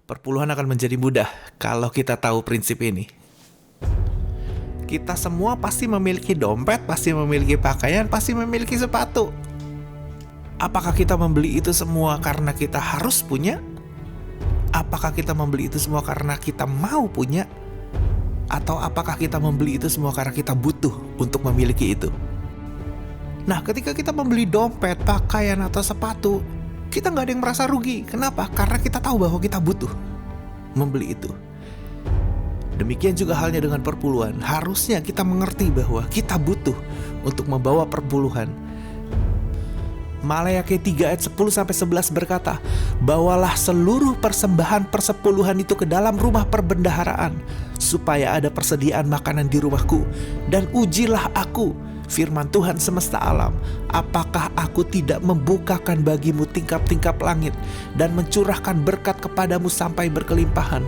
Perpuluhan akan menjadi mudah kalau kita tahu prinsip ini. Kita semua pasti memiliki dompet, pasti memiliki pakaian, pasti memiliki sepatu. Apakah kita membeli itu semua karena kita harus punya? Apakah kita membeli itu semua karena kita mau punya? Atau apakah kita membeli itu semua karena kita butuh untuk memiliki itu? Nah, ketika kita membeli dompet, pakaian, atau sepatu, kita nggak ada yang merasa rugi. Kenapa? Karena kita tahu bahwa kita butuh membeli itu. Demikian juga halnya dengan perpuluhan. Harusnya kita mengerti bahwa kita butuh untuk membawa perpuluhan. Maleakhi 3 ayat 10-11 berkata, "Bawalah seluruh persembahan persepuluhan itu ke dalam rumah perbendaharaan, supaya ada persediaan makanan di rumahku, dan ujilah aku, firman Tuhan semesta alam, apakah aku tidak membukakan bagimu tingkap-tingkap langit dan mencurahkan berkat kepadamu sampai berkelimpahan.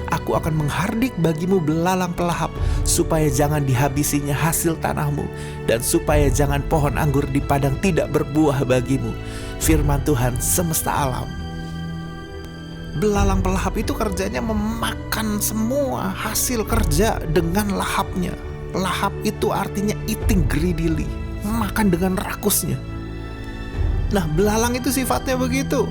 Aku akan menghardik bagimu belalang pelahap, supaya jangan dihabisinya hasil tanahmu, dan supaya jangan pohon anggur di padang tidak berbuah bagimu, firman Tuhan semesta alam." Belalang pelahap itu kerjanya memakan semua hasil kerja dengan lahapnya. Lahap itu artinya eating greedily, makan dengan rakusnya. Nah, belalang itu sifatnya begitu,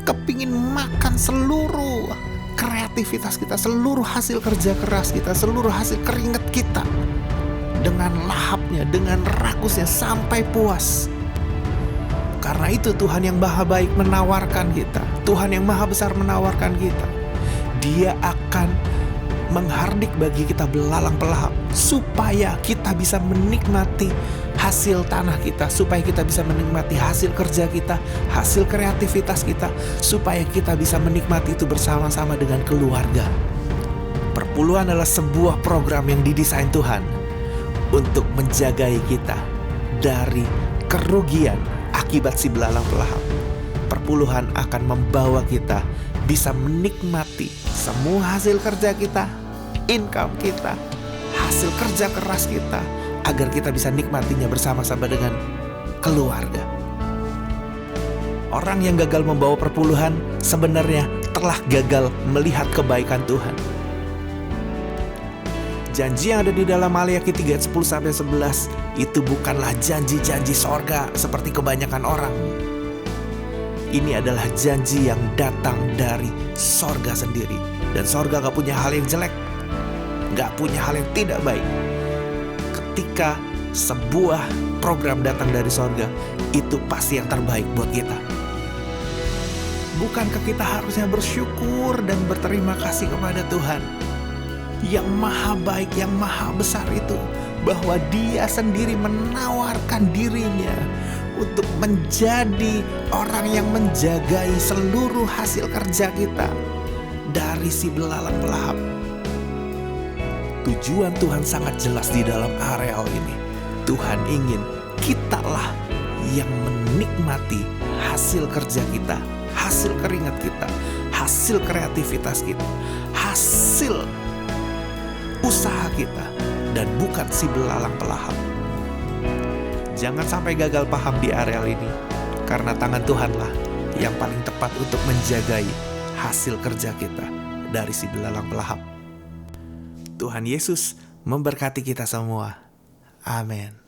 kepingin makan seluruh kreativitas kita, seluruh hasil kerja keras kita, seluruh hasil keringat kita, dengan lahapnya, dengan rakusnya sampai puas. Karena itu Tuhan yang maha baik menawarkan kita, Tuhan yang maha besar menawarkan kita. Dia akan menghardik bagi kita belalang pelahap, supaya kita bisa menikmati hasil tanah kita, supaya kita bisa menikmati hasil kerja kita, hasil kreativitas kita, supaya kita bisa menikmati itu bersama-sama dengan keluarga. Perpuluhan adalah sebuah program yang didesain Tuhan untuk menjagai kita dari kerugian akibat si belalang pelahap. Perpuluhan akan membawa kita bisa menikmati semua hasil kerja kita, income kita, hasil kerja keras kita, agar kita bisa nikmatinya bersama-sama dengan keluarga. Orang yang gagal membawa perpuluhan sebenarnya telah gagal melihat kebaikan Tuhan. Janji yang ada di dalam Maleakhi 3 ayat 10-11 itu bukanlah janji-janji sorga seperti kebanyakan orang. Ini adalah janji yang datang dari sorga sendiri. Dan sorga gak punya hal yang jelek, gak punya hal yang tidak baik. Ketika sebuah program datang dari sorga, itu pasti yang terbaik buat kita. Bukankah kita harusnya bersyukur dan berterima kasih kepada Tuhan yang maha baik, yang maha besar itu, bahwa Dia sendiri menawarkan dirinya untuk menjadi orang yang menjagai seluruh hasil kerja kita dari si belalang pelahap. Tujuan Tuhan sangat jelas di dalam areal ini. Tuhan ingin kitalah yang menikmati hasil kerja kita, hasil keringat kita, hasil kreativitas kita, hasil usaha kita, dan bukan si belalang pelahap. Jangan sampai gagal paham di areal ini, karena tangan Tuhanlah yang paling tepat untuk menjagai hasil kerja kita dari si belalang pelahap. Tuhan Yesus memberkati kita semua. Amin.